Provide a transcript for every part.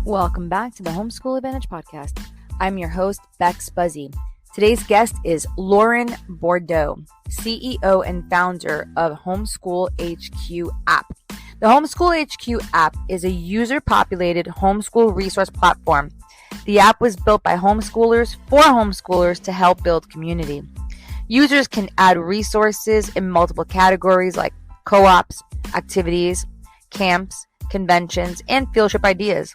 Welcome back to the Homeschool Advantage podcast. I'm your host, Bex Buzzy. Today's guest is Lauren Bordeaux, CEO and founder of HomeschoolHQ app. The HomeschoolHQ app is a user-populated homeschool resource platform. The app was built by homeschoolers for homeschoolers to help build community. Users can add resources in multiple categories like co-ops, activities, camps, conventions, and field trip ideas.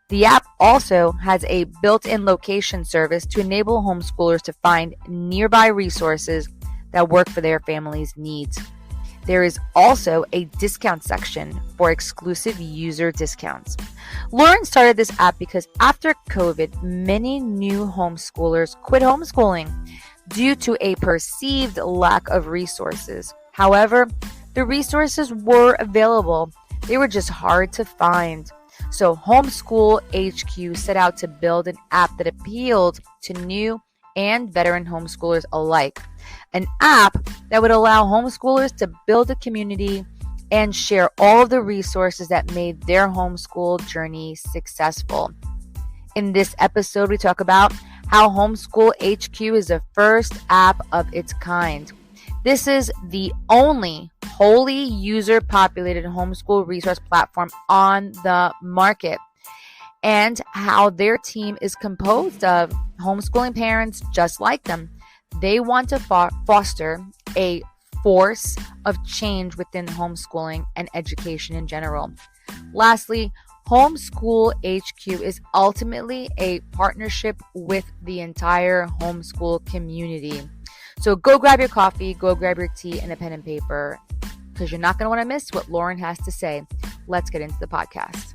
The app also has a built-in location service to enable homeschoolers to find nearby resources that work for their family's needs. There is also a discount section for exclusive user discounts. Lauren started this app because after COVID, many new homeschoolers quit homeschooling due to a perceived lack of resources. However, the resources were available. They were just hard to find. So HomeschoolHQ set out to build an app that appealed to new and veteran homeschoolers alike. An app that would allow homeschoolers to build a community and share all of the resources that made their homeschool journey successful. In this episode, we talk about how HomeschoolHQ is the first app of its kind. This is the only wholly user-populated homeschool resource platform on the market, and how their team is composed of homeschooling parents just like them. They want to foster a force of change within homeschooling and education in general. Lastly, HomeschoolHQ is ultimately a partnership with the entire homeschool community. So go grab your coffee, go grab your tea and a pen and paper, because you're not going to want to miss what Lauren has to say. Let's get into the podcast.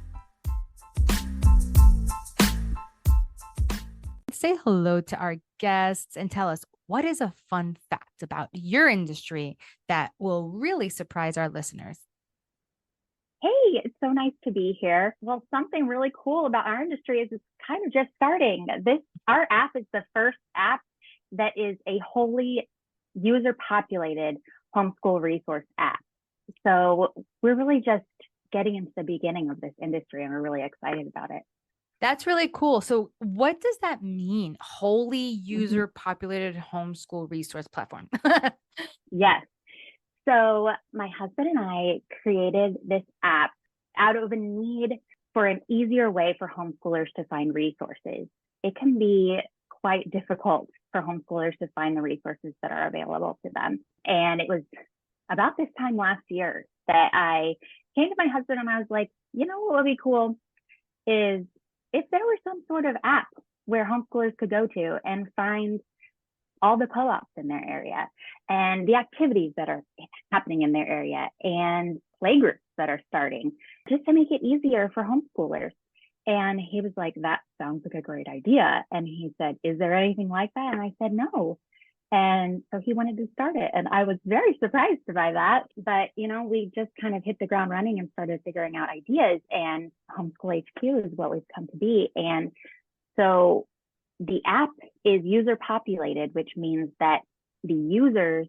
Say hello to our guests and tell us, what is a fun fact about your industry that will really surprise our listeners? Hey, it's so nice to be here. Well, something really cool about our industry is it's kind of just starting. Our app is the first app that is a wholly user-populated homeschool resource app. So we're really just getting into the beginning of this industry, and we're really excited about it. That's really cool. So what does that mean? Wholly user-populated homeschool resource platform. Yes. So my husband and I created this app out of a need for an easier way for homeschoolers to find resources. It can be quite difficult for homeschoolers to find the resources that are available to them. And it was about this time last year that I came to my husband and I was like, what would be cool is if there were some sort of app where homeschoolers could go to and find all the co-ops in their area and the activities that are happening in their area and playgroups that are starting, just to make it easier for homeschoolers. And he was like, that sounds like a great idea. And he said, is there anything like that? And I said, no. And so he wanted to start it. And I was very surprised by that. But, we just kind of hit the ground running and started figuring out ideas. And HomeschoolHQ is what we've come to be. And so the app is user populated, which means that the users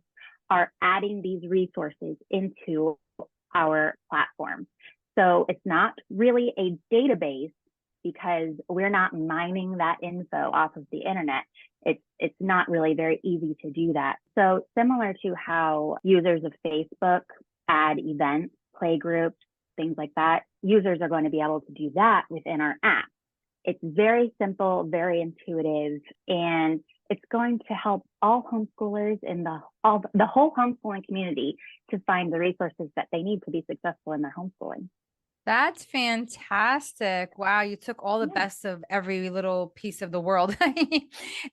are adding these resources into our platform. So it's not really a database because we're not mining that info off of the internet. It's not really very easy to do that. So similar to how users of Facebook add events, playgroups, things like that, users are going to be able to do that within our app. It's very simple, very intuitive, and it's going to help all homeschoolers in the whole homeschooling community to find the resources that they need to be successful in their homeschooling. That's fantastic. Wow, you took all the best of every little piece of the world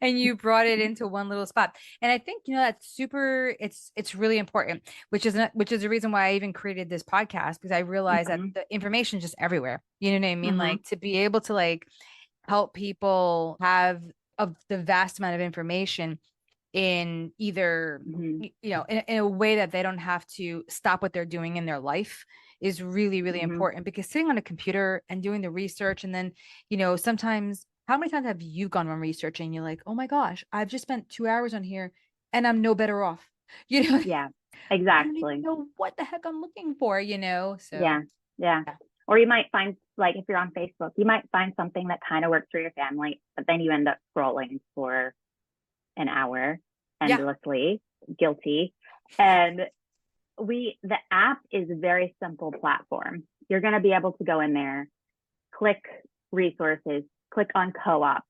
and you brought it into one little spot. And I think, that's super, it's really important, which is the reason why I even created this podcast, because I realized that the information is just everywhere. You know what I mean? Like, to be able to help people have the vast amount of information in either, in a way that they don't have to stop what they're doing in their life is really, really important, because sitting on a computer and doing the research, and then, sometimes, how many times have you gone on research and you're like, oh my gosh, I've just spent 2 hours on here and I'm no better off. Yeah, exactly. I don't even know what the heck I'm looking for, So yeah. Or you might find, like, if you're on Facebook, you might find something that kind of works for your family, but then you end up scrolling for an hour Yeah. endlessly, guilty. And the app is a very simple platform. You're going to be able to go in there, click resources, click on co-op,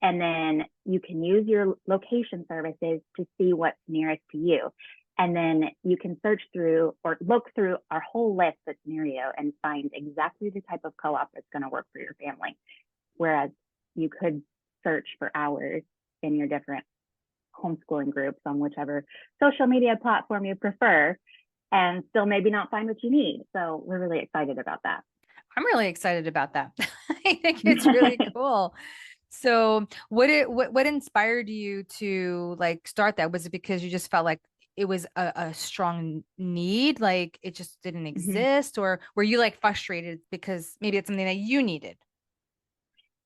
and then you can use your location services to see what's nearest to you. And then you can search through or look through our whole list that's near you and find exactly the type of co-op that's going to work for your family. Whereas you could search for hours in your different homeschooling groups on whichever social media platform you prefer and still maybe not find what you need. So we're really excited about that. I'm really excited about that. I think it's really cool. So what inspired you to like start that? Was it because you just felt like it was a strong need, like it just didn't exist, or were you like frustrated because maybe it's something that you needed?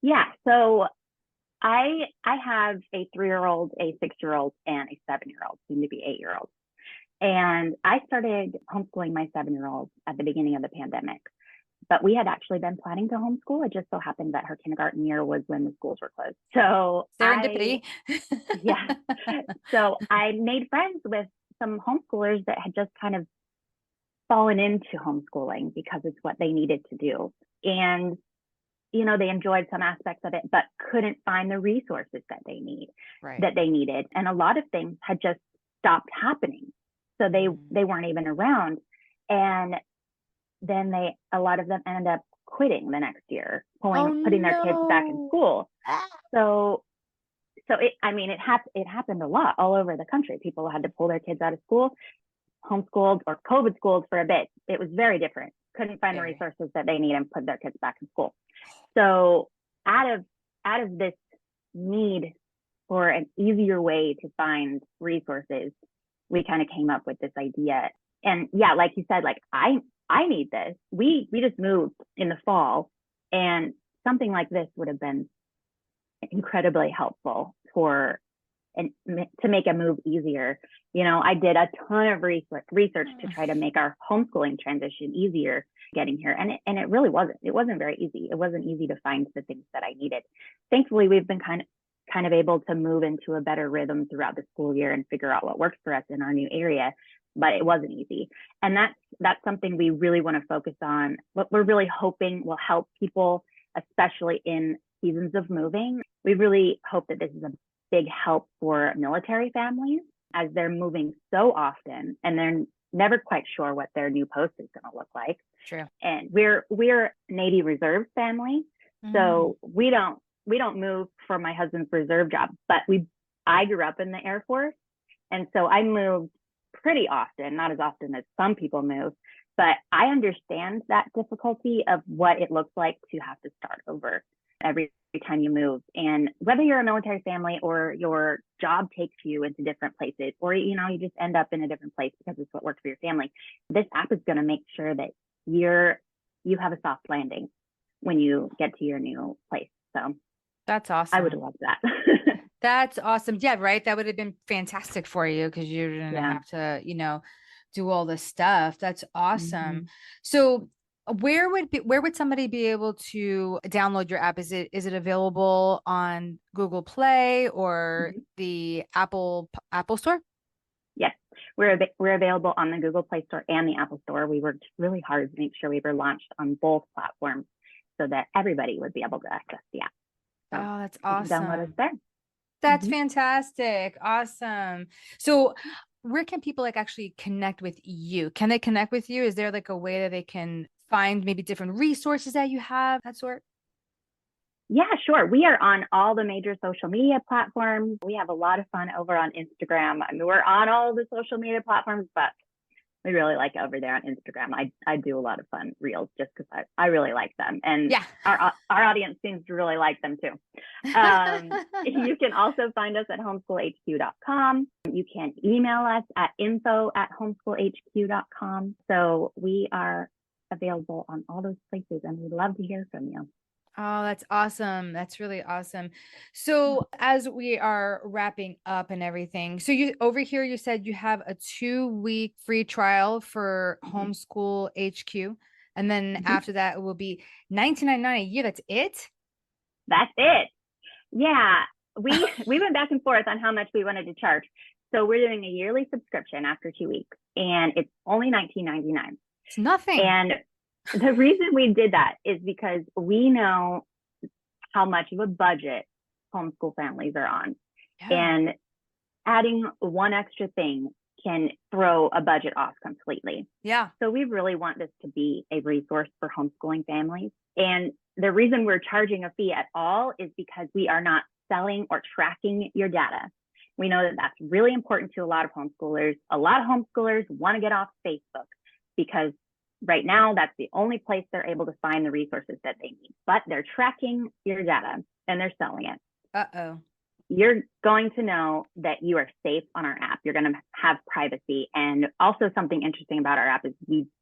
Yeah. So I have a 3-year-old, a 6-year-old, and a 7-year-old, soon to be 8-year-old. And I started homeschooling my 7-year-old at the beginning of the pandemic. But we had actually been planning to homeschool. It just so happened that her kindergarten year was when the schools were closed. So Serendipity. yeah. So I made friends with some homeschoolers that had just kind of fallen into homeschooling because it's what they needed to do. And, they enjoyed some aspects of it, but couldn't find the resources that they needed. And a lot of things had just stopped happening. So they weren't even around. And then a lot of them ended up quitting the next year, putting their kids back in school. So it happened a lot all over the country. People had to pull their kids out of school, homeschooled or COVID schooled for a bit. It was very different. Couldn't find the resources that they need and put their kids back in school. So out of this need for an easier way to find resources, we kind of came up with this idea. And yeah, like you said, like I need this. We just moved in the fall, and something like this would have been incredibly helpful to make a move easier. I did a ton of research to try to make our homeschooling transition easier getting here. And it really wasn't very easy. It wasn't easy to find the things that I needed. Thankfully, we've been kind of able to move into a better rhythm throughout the school year and figure out what works for us in our new area. But it wasn't easy. And that's something we really want to focus on. What we're really hoping will help people, especially in seasons of moving. We really hope that this is a big help for military families as they're moving so often and they're never quite sure what their new post is going to look like. True. And we're Navy Reserve family. So we don't move for my husband's reserve job, but I grew up in the Air Force. And so I moved pretty often, not as often as some people move, but I understand that difficulty of what it looks like to have to start over every time you move. And whether you're a military family or your job takes you into different places, or you just end up in a different place because it's what works for your family, this app is going to make sure that you have a soft landing when you get to your new place. So that's awesome. I would love that. That's awesome. Yeah, right. That would have been fantastic for you because you didn't have to, do all this stuff. That's awesome. So where would somebody be able to download your app? Is it available on Google Play or the Apple Store? Yes, we're available on the Google Play Store and the Apple Store. We worked really hard to make sure we were launched on both platforms so that everybody would be able to access the app. So that's awesome. Download us there. That's fantastic. Awesome. So where can people like actually connect with you? Can they connect with you? Is there like a way that they can find maybe different resources that you have, that sort? Yeah, sure. We are on all the major social media platforms. We have a lot of fun over on Instagram. I mean, we're on all the social media platforms, but we really like it over there on Instagram. I do a lot of fun reels just because I really like them. And our audience seems to really like them too. You can also find us at homeschoolhq.com. You can email us at info@homeschoolhq.com. So we are available on all those places and we'd love to hear from you. Oh, that's awesome. That's really awesome. So as we are wrapping up and everything, so you over here, you said you have a 2-week free trial for Homeschool HQ. And then after that, it will be $19.99 a year. That's it? That's it. Yeah. We went back and forth on how much we wanted to charge. So we're doing a yearly subscription after 2 weeks, and it's only $19.99. It's nothing. And the reason we did that is because we know how much of a budget homeschool families are on. Yeah. And adding one extra thing can throw a budget off completely. Yeah. So we really want this to be a resource for homeschooling families. And the reason we're charging a fee at all is because we are not selling or tracking your data. We know that that's really important to a lot of homeschoolers. A lot of homeschoolers want to get off Facebook because right now that's the only place they're able to find the resources that they need, but they're tracking your data and they're selling it. Uh-oh. You're going to know that you are safe on our app. You're going to have privacy. And also something interesting about our app is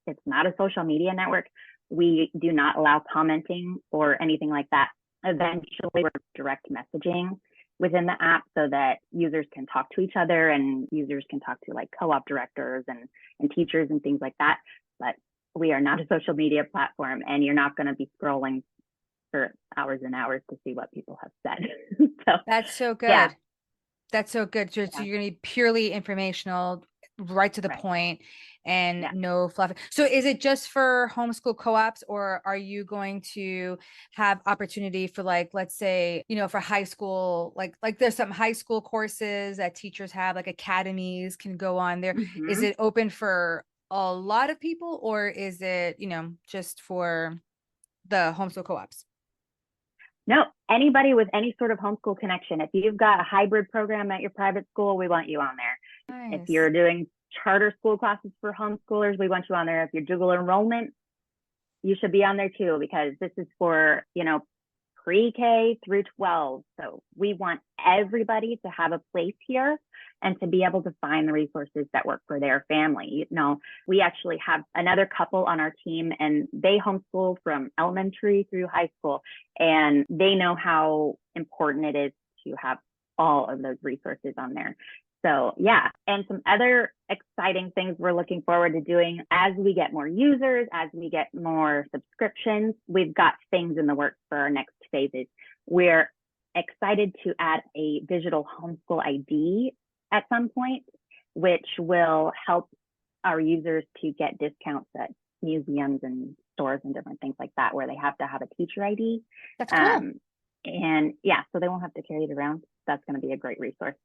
it's not a social media network. We do not allow commenting or anything like that. Eventually, we're direct messaging within the app so that users can talk to each other and users can talk to like co-op directors and teachers and things like that. But we are not a social media platform, and you're not going to be scrolling for hours and hours to see what people have said. So that's so good. Yeah. That's so good. So you're going to be purely informational, right to the point, and no fluff. So is it just for homeschool co-ops, or are you going to have opportunity for, like, let's say, for high school, like there's some high school courses that teachers have, like academies can go on there. Is it open for a lot of people, or is it, just for the homeschool co-ops? No, anybody with any sort of homeschool connection. If you've got a hybrid program at your private school, we want you on there. Nice. If you're doing charter school classes for homeschoolers, we want you on there. If you're dual enrollment, you should be on there too, because this is for, pre-K through 12. So we want everybody to have a place here and to be able to find the resources that work for their family. We actually have another couple on our team, and they homeschool from elementary through high school, and they know how important it is to have all of those resources on there. So yeah, and some other exciting things we're looking forward to doing as we get more users, as we get more subscriptions. We've got things in the works for our next phases. We're excited to add a digital homeschool ID at some point, which will help our users to get discounts at museums and stores and different things like that, where they have to have a teacher ID. That's cool. And yeah, so they won't have to carry it around. That's going to be a great resource.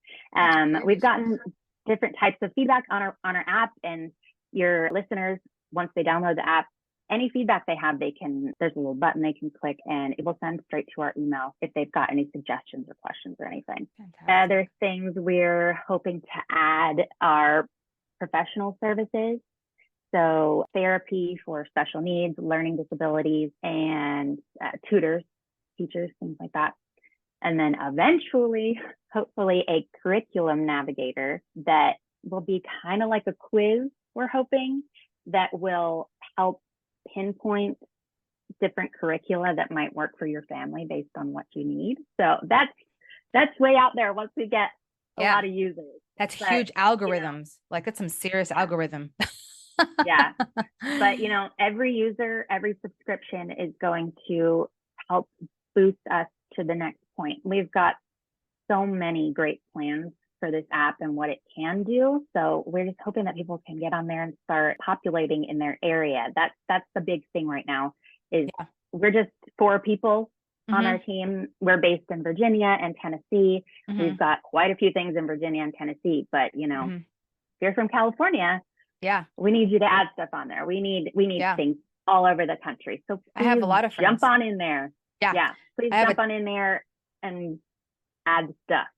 We've gotten different types of feedback on our app, and your listeners, once they download the app, any feedback they have, there's a little button they can click, and it will send straight to our email if they've got any suggestions or questions or anything. Fantastic. Other things we're hoping to add are professional services. So therapy for special needs, learning disabilities, and tutors, teachers, things like that. And then eventually, hopefully, a curriculum navigator that will be kind of like a quiz, we're hoping, that will help pinpoint different curricula that might work for your family based on what you need. So that's way out there once we get a lot of users. That's huge algorithms. Like, that's some serious algorithm. Yeah. But, every user, every subscription is going to help boost us to the next point. We've got so many great plans for this app and what it can do. So we're just hoping that people can get on there and start populating in their area. That's the big thing right now is we're just 4 people on our team. We're based in Virginia and Tennessee. We've got quite a few things in Virginia and Tennessee, but if you're from California, we need you to add stuff on there. We need things all over the country. So I have a lot of friends. Jump on in there. Please jump on in there and add stuff.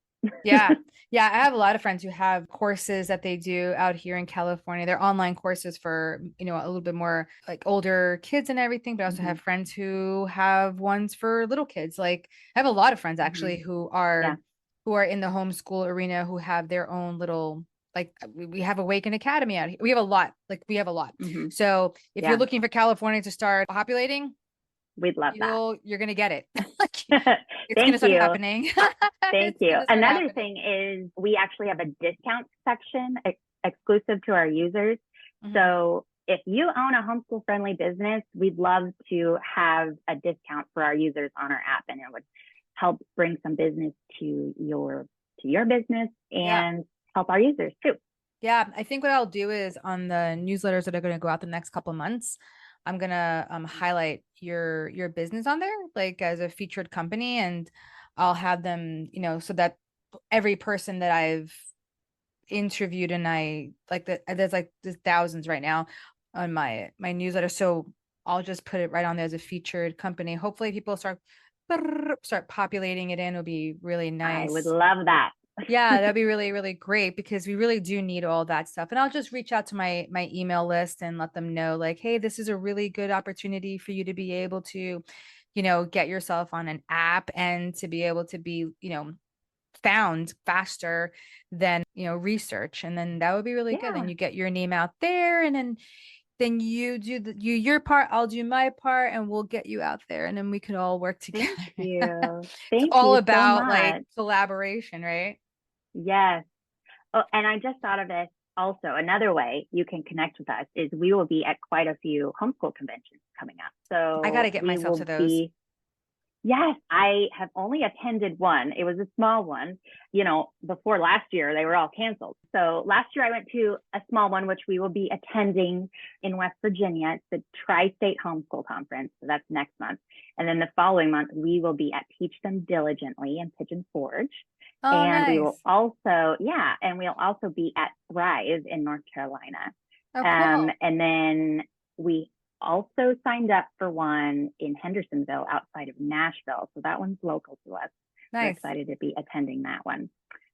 I have a lot of friends who have courses that they do out here in California. They're online courses for, a little bit more like older kids and everything, but I also have friends who have ones for little kids. Like, I have a lot of friends actually who are in the homeschool arena, who have their own little, like, we have Awaken Academy out here. We have a lot. So if you're looking for California to start populating, we'd love that. You're going to get it. It's going to start happening. Thank you. Another thing is we actually have a discount section exclusive to our users. So if you own a homeschool friendly business, we'd love to have a discount for our users on our app, and it would help bring some business to your business and help our users too. Yeah, I think what I'll do is on the newsletters that are going to go out the next couple of months, I'm gonna highlight your business on there, like as a featured company, and I'll have them, so that every person that I've interviewed, and there's thousands right now on my newsletter, so I'll just put it right on there as a featured company. Hopefully people start populating it in. It'll be really nice. I would love that. Yeah, that'd be really, really great, because we really do need all that stuff. And I'll just reach out to my email list and let them know, like, hey, this is a really good opportunity for you to be able to, get yourself on an app and to be able to be, found faster than, research. And then that would be really good. And you get your name out there, and then you do your part, I'll do my part, and we'll get you out there, and then we could all work together. Thank you. It's all about like collaboration, right? Yes. Oh, and I just thought of this also. Another way you can connect with us is we will be at quite a few homeschool conventions coming up. So I got to get myself to those. Yes, I have only attended one. It was a small one. Before last year, they were all canceled. So last year I went to a small one, which we will be attending in West Virginia. It's the Tri-State Homeschool Conference. So that's next month. And then the following month, we will be at Teach Them Diligently in Pigeon Forge. Oh, and nice. we will also be at Thrive in North Carolina. Oh, cool. And then we also signed up for one in Hendersonville outside of Nashville. So that one's local to us. Nice. We're excited to be attending that one.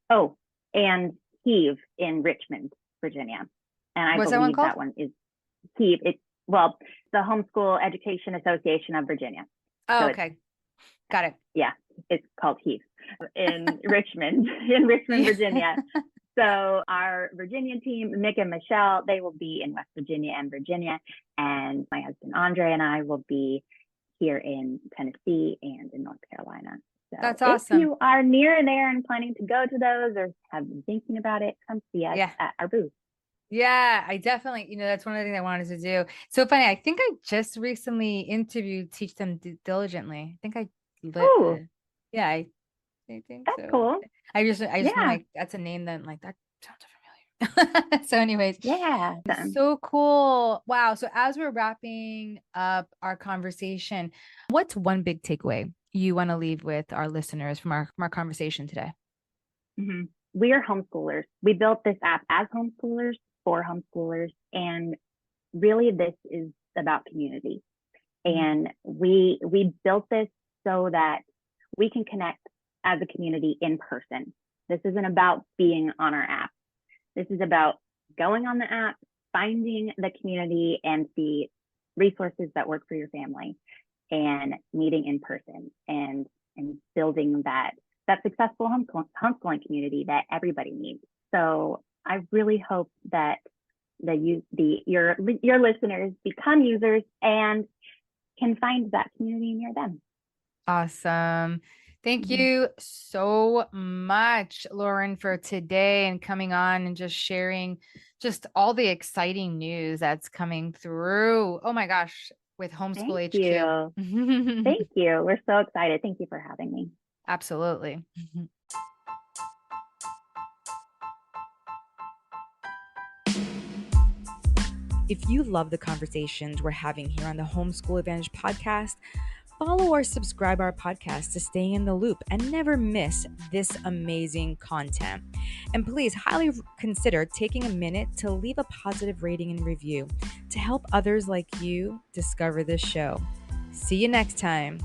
Oh, and Heave in Richmond, Virginia. And I What's believe that one is Heave. It's the Homeschool Education Association of Virginia. Oh, so okay. Got it. Yeah, it's called Heave in Richmond, Virginia. So our Virginia team, Nick and Michelle, they will be in West Virginia and Virginia. And my husband, Andre, and I will be here in Tennessee and in North Carolina. So that's awesome. If you are near there and planning to go to those or have been thinking about it, come see us at our booth. Yeah, I definitely, that's one of the things I wanted to do. So funny. I think I just recently interviewed Teach Them Diligently. I think I yeah, I think that's cool. I just like, that's a name that like that sounds familiar. So anyways, yeah, so cool. Wow. So as we're wrapping up our conversation, what's one big takeaway you want to leave with our listeners from our conversation today? Mm-hmm. We are homeschoolers. We built this app as homeschoolers for homeschoolers, and really this is about community. And we built this so that we can connect as a community in person. This isn't about being on our app. This is about going on the app, finding the community and the resources that work for your family, and meeting in person and building that successful homeschooling community that everybody needs. So I really hope that your listeners become users and can find that community near them. Awesome. Thank you so much, Lauren, for today and coming on and just sharing just all the exciting news that's coming through. Oh my gosh, with Homeschool HQ. Thank you. We're so excited. Thank you for having me. Absolutely. If you love the conversations we're having here on the Homeschool Advantage podcast, follow or subscribe our podcast to stay in the loop and never miss this amazing content. And please highly consider taking a minute to leave a positive rating and review to help others like you discover this show. See you next time.